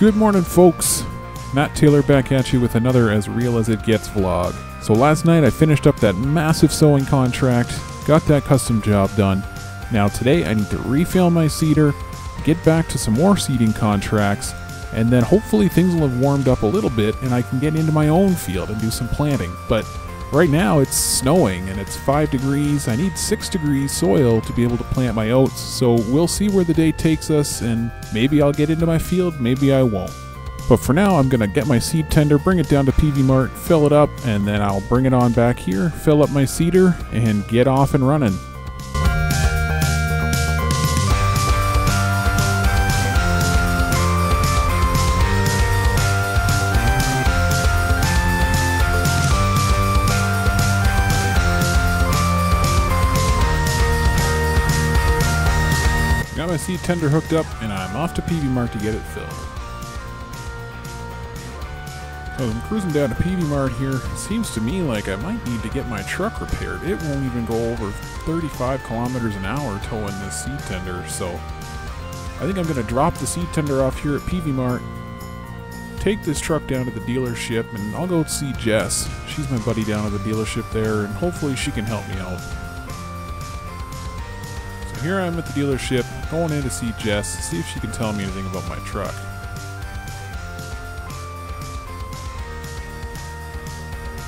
Good morning, folks. Matt Taylor back at you with another As Real As It Gets vlog. So last night I finished up that massive sewing contract, got that custom job done. Now today I need to refill my seeder, get back to some more seeding contracts, and then hopefully things will have warmed up a little bit and I can get into my own field and do some planting. But right now it's snowing and it's 5 degrees. I need 6 degrees soil to be able to plant my oats, so we'll see where the day takes us, and maybe I'll get into my field, maybe I won't. But for now, I'm going to get my seed tender, bring it down to PV Mart, fill it up, and then I'll bring it on back here, fill up my seeder, and get off and running. Got my seed tender hooked up, and I'm off to PV Mart to get it filled. So I'm cruising down to PV Mart here. It seems to me like I might need to get my truck repaired. It won't even go over 35 kilometers an hour towing this seed tender, so I think I'm going to drop the seed tender off here at PV Mart, take this truck down to the dealership, and I'll go see Jess. She's my buddy down at the dealership there, and hopefully she can help me out. So here I am at the dealership, going in to see Jess, see if she can tell me anything about my truck.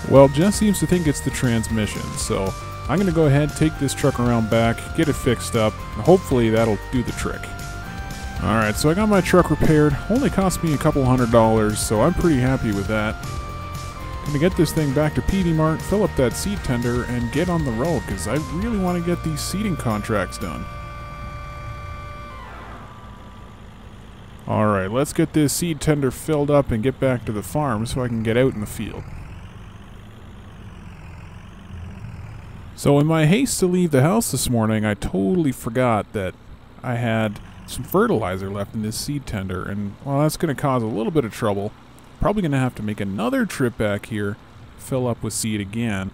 Well, Jess seems to think it's the transmission, so I'm going to go ahead, take this truck around back, get it fixed up, and hopefully that'll do the trick. Alright, so I got my truck repaired. Only cost me a couple $100, so I'm pretty happy with that. Gonna get this thing back to PV Mart, fill up that seed tender, and get on the road, because I really want to get these seeding contracts done. Alright, let's get this seed tender filled up and get back to the farm so I can get out in the field. So in my haste to leave the house this morning, I totally forgot that I had some fertilizer left in this seed tender, and well, that's going to cause a little bit of trouble. Probably going to have to make another trip back here, fill up with seed again.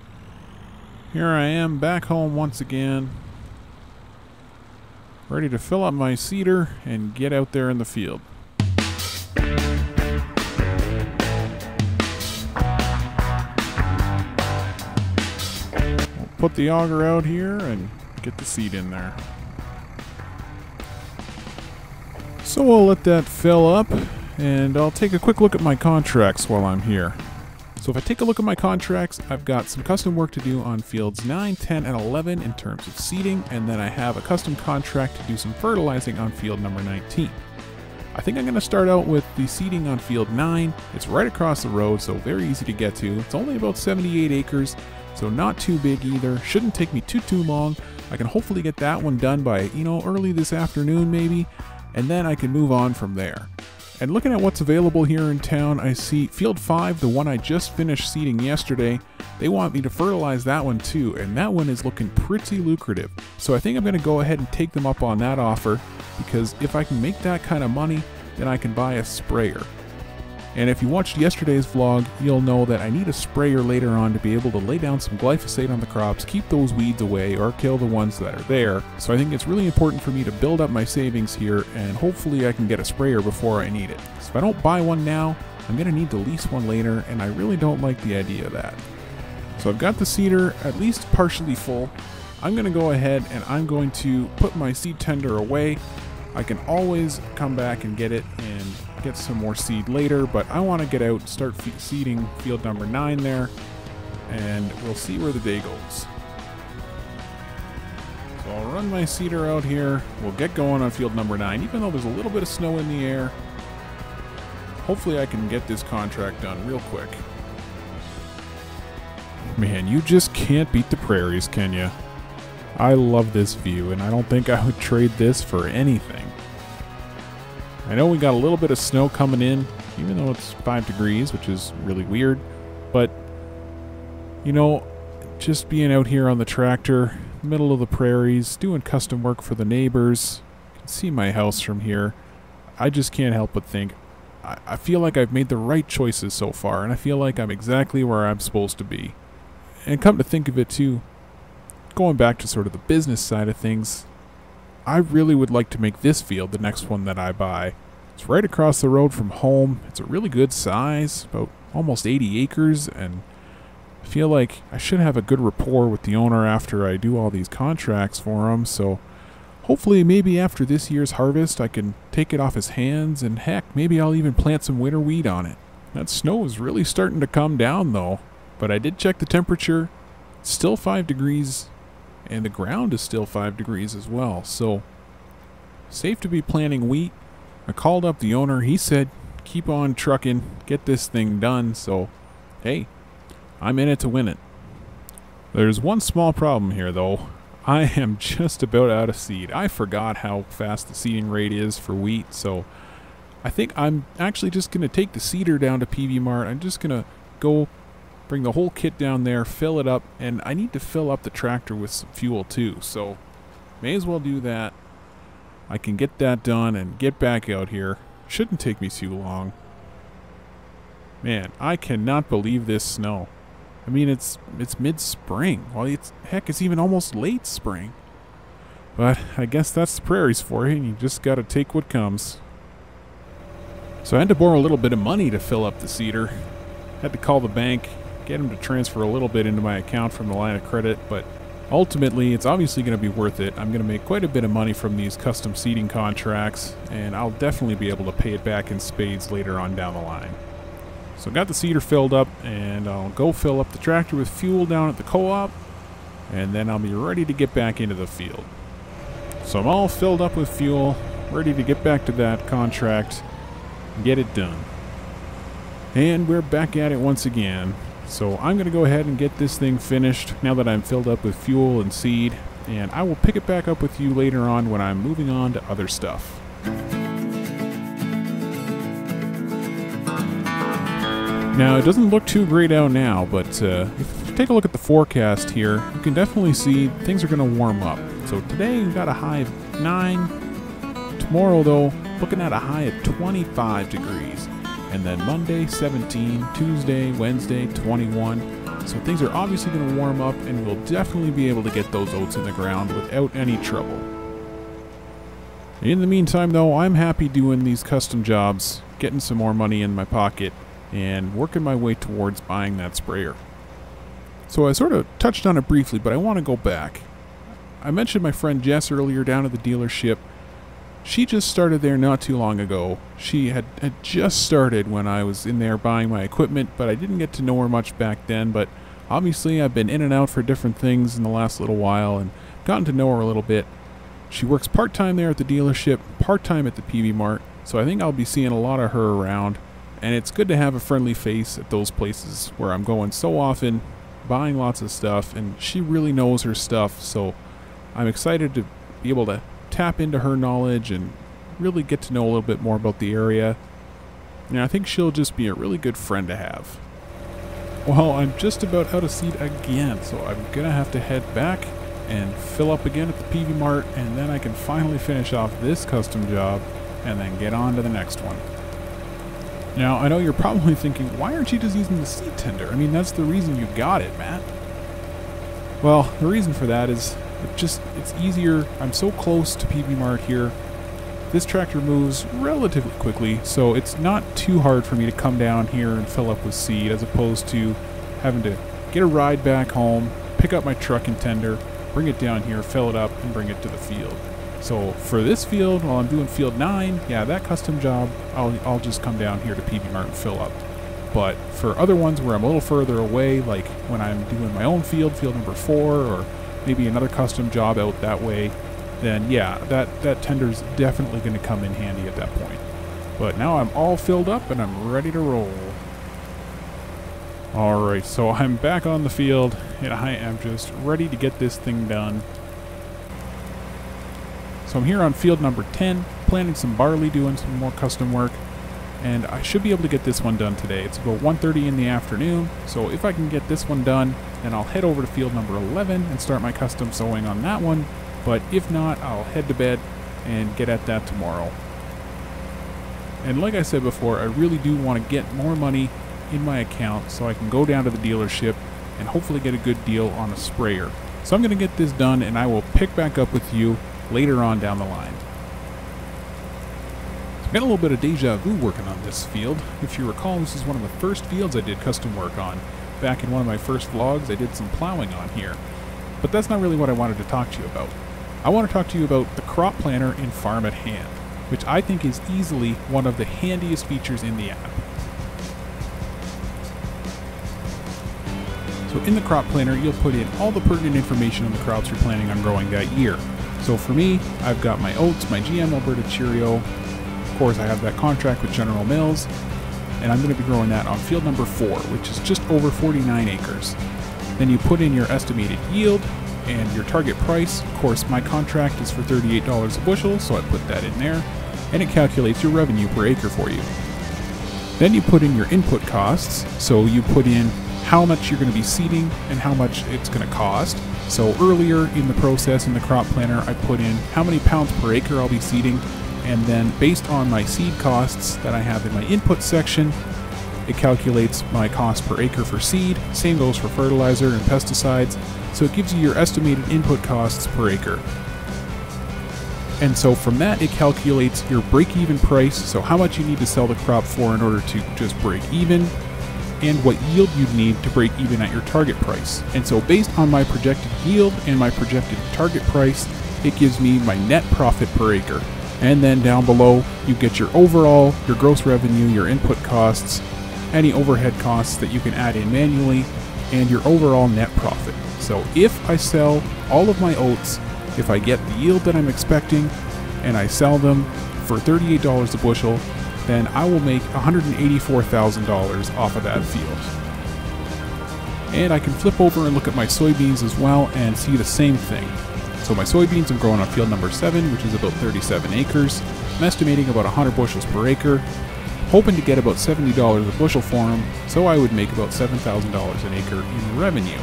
Here I am, back home once again, ready to fill up my seeder and get out there in the field. Put the auger out here and get the seed in there. So we'll let that fill up, and I'll take a quick look at my contracts while I'm here. So if I take a look at my contracts, I've got some custom work to do on fields 9, 10, and 11 in terms of seeding, and then I have a custom contract to do some fertilizing on field number 19. I think I'm going to start out with the seeding on field 9. It's right across the road, so very easy to get to. It's only about 78 acres. So not too big either, shouldn't take me too long. I can hopefully get that one done by, early this afternoon maybe, and then I can move on from there. And looking at what's available here in town, I see field 5, the one I just finished seeding yesterday. They want me to fertilize that one too, and that one is looking pretty lucrative. So I think I'm going to go ahead and take them up on that offer, because if I can make that kind of money, then I can buy a sprayer. And if you watched yesterday's vlog, you'll know that I need a sprayer later on to be able to lay down some glyphosate on the crops, keep those weeds away, or kill the ones that are there. So I think it's really important for me to build up my savings here, and hopefully I can get a sprayer before I need it. So if I don't buy one now, I'm going to need to lease one later, and I really don't like the idea of that. So I've got the seeder at least partially full. I'm going to go ahead and I'm going to put my seed tender away. I can always come back and get it and get some more seed later, but I want to get out, start seeding field number 9 there, and we'll see where the day goes. So I'll run my seeder out here, we'll get going on field number 9, even though there's a little bit of snow in the air. Hopefully I can get this contract done real quick. Man, you just can't beat the prairies, can you? I love this view, and I don't think I would trade this for anything. I know we got a little bit of snow coming in, even though it's 5 degrees, which is really weird, but, just being out here on the tractor, middle of the prairies, doing custom work for the neighbors, you can see my house from here, I just can't help but think, I feel like I've made the right choices so far, and I feel like I'm exactly where I'm supposed to be. And come to think of it too, going back to sort of the business side of things, I really would like to make this field the next one that I buy. It's right across the road from home. It's a really good size, about almost 80 acres, and I feel like I should have a good rapport with the owner after I do all these contracts for him, so hopefully maybe after this year's harvest I can take it off his hands, and heck, maybe I'll even plant some winter wheat on it. That snow is really starting to come down though, but I did check the temperature. It's still 5 degrees, and the ground is still 5 degrees as well, so safe to be planting wheat. I called up the owner. He said, keep on trucking, get this thing done, so hey, I'm in it to win it. There's one small problem here though. I am just about out of seed. I forgot how fast the seeding rate is for wheat, so I think I'm actually just going to take the seeder down to PV Mart. I'm just going to go bring the whole kit down there, fill it up, and I need to fill up the tractor with some fuel too, so may as well do that. I can get that done and get back out here. Shouldn't take me too long. Man, I cannot believe this snow. I mean, it's mid-spring. Well, it's even almost late spring. But I guess that's the prairies for you, and you just gotta take what comes. So I had to borrow a little bit of money to fill up the seeder. Had to call the bank, get them to transfer a little bit into my account from the line of credit, but ultimately, it's obviously going to be worth it. I'm going to make quite a bit of money from these custom seeding contracts, and I'll definitely be able to pay it back in spades later on down the line. So got the seeder filled up, and I'll go fill up the tractor with fuel down at the co-op, and then I'll be ready to get back into the field. So I'm all filled up with fuel, ready to get back to that contract and get it done. And we're back at it once again. So I'm going to go ahead and get this thing finished now that I'm filled up with fuel and seed, and I will pick it back up with you later on when I'm moving on to other stuff. Now, it doesn't look too great out now, but if you take a look at the forecast here, you can definitely see things are going to warm up. So today we've got a high of 9. Tomorrow, though, looking at a high of 25 degrees. And then Monday, 17, Tuesday, Wednesday, 21. So things are obviously going to warm up, and we'll definitely be able to get those oats in the ground without any trouble. In the meantime, though, I'm happy doing these custom jobs, getting some more money in my pocket, and working my way towards buying that sprayer. So I sort of touched on it briefly, but I want to go back. I mentioned my friend Jess earlier down at the dealership. She just started there not too long ago. She had just started when I was in there buying my equipment, but I didn't get to know her much back then. But obviously I've been in and out for different things in the last little while and gotten to know her a little bit. She works part-time there at the dealership, part-time at the PV Mart, so I think I'll be seeing a lot of her around. And it's good to have a friendly face at those places where I'm going so often, buying lots of stuff, and she really knows her stuff, so I'm excited to be able to tap into her knowledge and really get to know a little bit more about the area. And I think she'll just be a really good friend to have. Well, I'm just about out of seed again, so I'm gonna have to head back and fill up again at the PV Mart, and then I can finally finish off this custom job and then get on to the next one. Now, I know you're probably thinking, why aren't you just using the seed tender? I mean, that's the reason you got it, Matt. Well, the reason for that is it's easier. I'm so close to PV Mart here. This tractor moves relatively quickly, so it's not too hard for me to come down here and fill up with seed, as opposed to having to get a ride back home, pick up my truck and tender, bring it down here, fill it up, and bring it to the field. So for this field, while I'm doing field 9, yeah, that custom job, I'll just come down here to PV Mart and fill up. But for other ones where I'm a little further away, like when I'm doing my own field number 4, or maybe another custom job out that way, then yeah, that tender's definitely going to come in handy at that point. But now I'm all filled up and I'm ready to roll. Alright, so I'm back on the field and I am just ready to get this thing done. So I'm here on field number 10, planting some barley, doing some more custom work, and I should be able to get this one done today. It's about 1:30 in the afternoon, so if I can get this one done, then I'll head over to field number 11 and start my custom sowing on that one. But if not, I'll head to bed and get at that tomorrow. And like I said before, I really do want to get more money in my account so I can go down to the dealership and hopefully get a good deal on a sprayer. So I'm going to get this done and I will pick back up with you later on down the line. Got a little bit of deja vu working on this field. If you recall, this is one of the first fields I did custom work on. Back in one of my first vlogs, I did some plowing on here. But that's not really what I wanted to talk to you about. I want to talk to you about the crop planner in Farm at Hand, which I think is easily one of the handiest features in the app. So in the crop planner, you'll put in all the pertinent information on the crops you're planning on growing that year. So for me, I've got my oats, my GM Alberta Cheerio. Of course, I have that contract with General Mills, and I'm going to be growing that on field number 4, which is just over 49 acres. Then you put in your estimated yield and your target price. Of course, my contract is for $38 a bushel, so I put that in there, and it calculates your revenue per acre for you. Then you put in your input costs, so you put in how much you're going to be seeding and how much it's going to cost. So earlier in the process in the crop planner, I put in how many pounds per acre I'll be seeding, and then based on my seed costs that I have in my input section, it calculates my cost per acre for seed. Same goes for fertilizer and pesticides. So it gives you your estimated input costs per acre. And so from that, it calculates your break-even price, so how much you need to sell the crop for in order to just break even, and what yield you'd need to break even at your target price. And so based on my projected yield and my projected target price, it gives me my net profit per acre. And then down below, you get your overall, your gross revenue, your input costs, any overhead costs that you can add in manually, and your overall net profit. So if I sell all of my oats, if I get the yield that I'm expecting, and I sell them for $38 a bushel, then I will make $184,000 off of that field. And I can flip over and look at my soybeans as well and see the same thing. So my soybeans I'm growing on field number 7, which is about 37 acres. I'm estimating about 100 bushels per acre, hoping to get about $70 a bushel for them, so I would make about $7,000 an acre in revenue.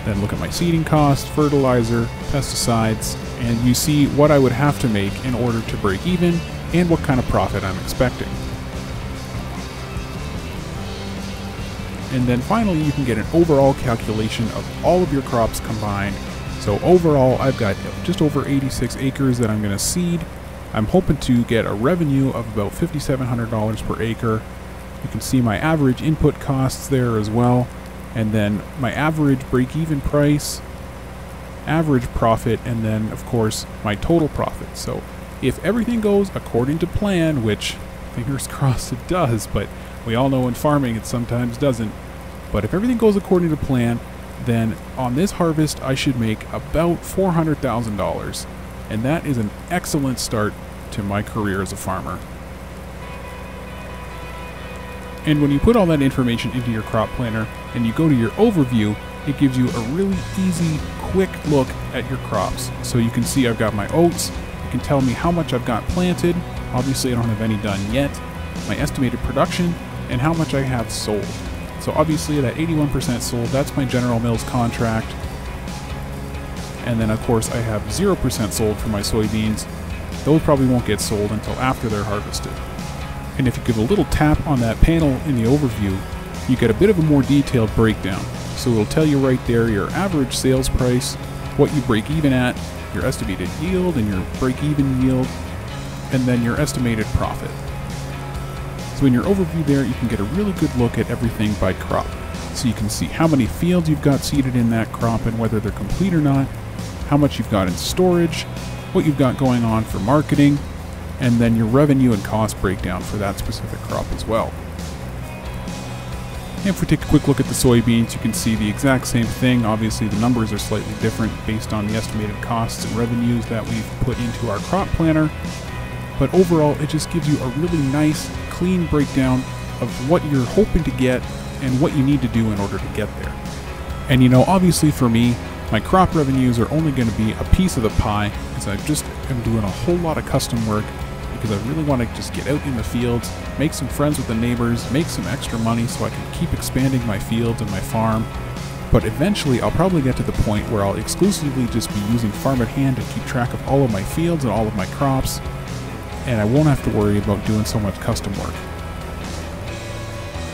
Then look at my seeding cost, fertilizer, pesticides, and you see what I would have to make in order to break even and what kind of profit I'm expecting. And then finally, you can get an overall calculation of all of your crops combined. So overall, I've got just over 86 acres that I'm going to seed. I'm hoping to get a revenue of about $5,700 per acre. You can see my average input costs there as well. And then my average break-even price, average profit, and then of course my total profit. So if everything goes according to plan, which fingers crossed it does, but we all know in farming it sometimes doesn't. But if everything goes according to plan, then on this harvest I should make about $400,000. And that is an excellent start to my career as a farmer. And when you put all that information into your crop planner and you go to your overview, it gives you a really easy, quick look at your crops. So you can see I've got my oats, it can tell me how much I've got planted, obviously I don't have any done yet, my estimated production, and how much I have sold. So obviously that 81% sold, that's my General Mills contract. And then of course I have 0% sold for my soybeans. Those probably won't get sold until after they're harvested. And if you give a little tap on that panel in the overview, you get a bit of a more detailed breakdown. So it'll tell you right there your average sales price, what you break even at, your estimated yield and your break even yield, and then your estimated profit. So in your overview there, you can get a really good look at everything by crop. So you can see how many fields you've got seeded in that crop and whether they're complete or not, how much you've got in storage, what you've got going on for marketing, and then your revenue and cost breakdown for that specific crop as well. And if we take a quick look at the soybeans, you can see the exact same thing. Obviously the numbers are slightly different based on the estimated costs and revenues that we've put into our crop planner. But overall, it just gives you a really nice, clean breakdown of what you're hoping to get and what you need to do in order to get there. And you know, obviously for me, my crop revenues are only going to be a piece of the pie, as I just am doing a whole lot of custom work because I really want to just get out in the fields, make some friends with the neighbors, make some extra money so I can keep expanding my fields and my farm. But eventually I'll probably get to the point where I'll exclusively just be using Farm at Hand to keep track of all of my fields and all of my crops, and I won't have to worry about doing so much custom work.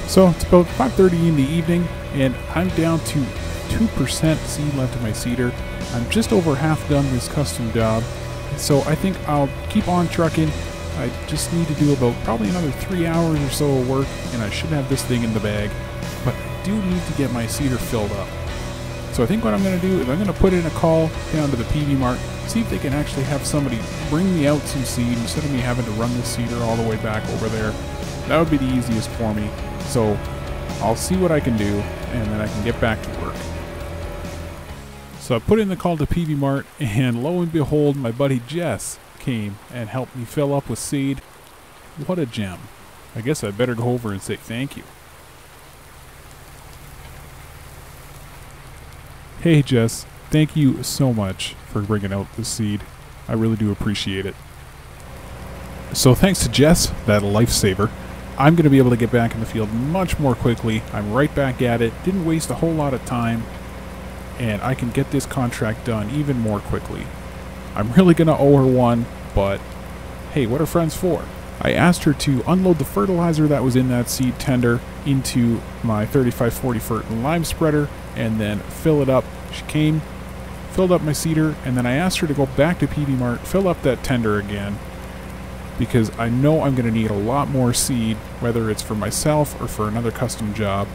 So it's about 5:30 in the evening, and I'm down to 2% seed left in my seeder. I'm just over half done this custom job, so I think I'll keep on trucking I just need to do about probably another 3 hours or so of work, and I should have this thing in the bag. But I do need to get my seeder filled up. So I think what I'm going to do is I'm going to put in a call down to the PV Mart, see if they can actually have somebody bring me out some seed instead of me having to run the seeder all the way back over there. That would be the easiest for me. So I'll see what I can do, and then I can get back to work. So I put in the call to PV Mart, and lo and behold, my buddy Jess came and helped me fill up with seed. What a gem. I guess I better go over and say thank you. Hey Jess, thank you so much for bringing out the seed. I really do appreciate it. So thanks to Jess, that lifesaver, I'm going to be able to get back in the field much more quickly. I'm right back at it, didn't waste a whole lot of time, and I can get this contract done even more quickly. I'm really going to owe her one, but hey, what are friends for? I asked her to unload the fertilizer that was in that seed tender into my 3540 fert lime spreader and then fill it up. She came, filled up my seeder, and then I asked her to go back to PV Mart, fill up that tender again, because I know I'm going to need a lot more seed, whether it's for myself or for another custom job.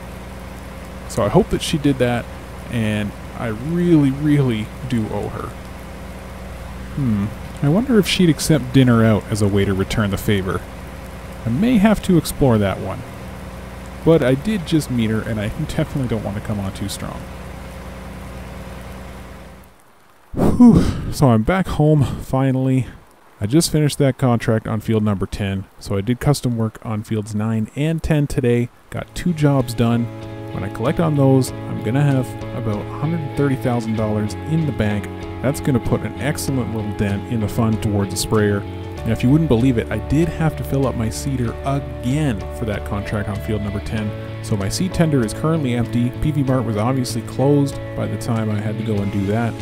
So I hope that she did that, and I really, really do owe her. I wonder if she'd accept dinner out as a way to return the favor. I may have to explore that one. But I did just meet her, and I definitely don't want to come on too strong. Whew. So I'm back home, finally. I just finished that contract on field number 10, so I did custom work on fields 9 and 10 today. Got 2 jobs done. When I collect on those, I'm going to have about $130,000 in the bank. That's going to put an excellent little dent in the fund towards a sprayer. And if you wouldn't believe it, I did have to fill up my seeder again for that contract on field number 10. So my seed tender is currently empty. PV Mart was obviously closed by the time I had to go and do that.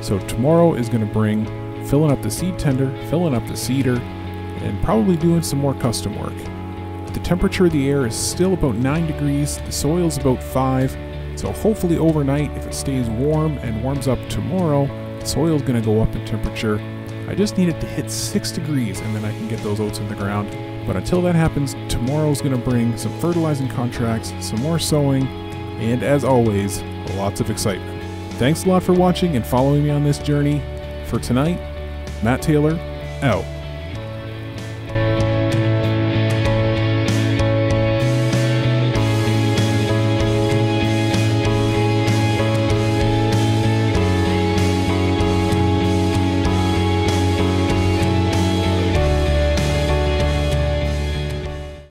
So tomorrow is going to bring filling up the seed tender, filling up the seeder, and probably doing some more custom work. The temperature of the air is still about 9 degrees, the soil's about 5, so hopefully overnight, if it stays warm and warms up tomorrow, the soil's going to go up in temperature. I just need it to hit 6 degrees and then I can get those oats in the ground. But until that happens, tomorrow's going to bring some fertilizing contracts, some more sowing, and as always, lots of excitement. Thanks a lot for watching and following me on this journey. For tonight, Matt Taylor, out.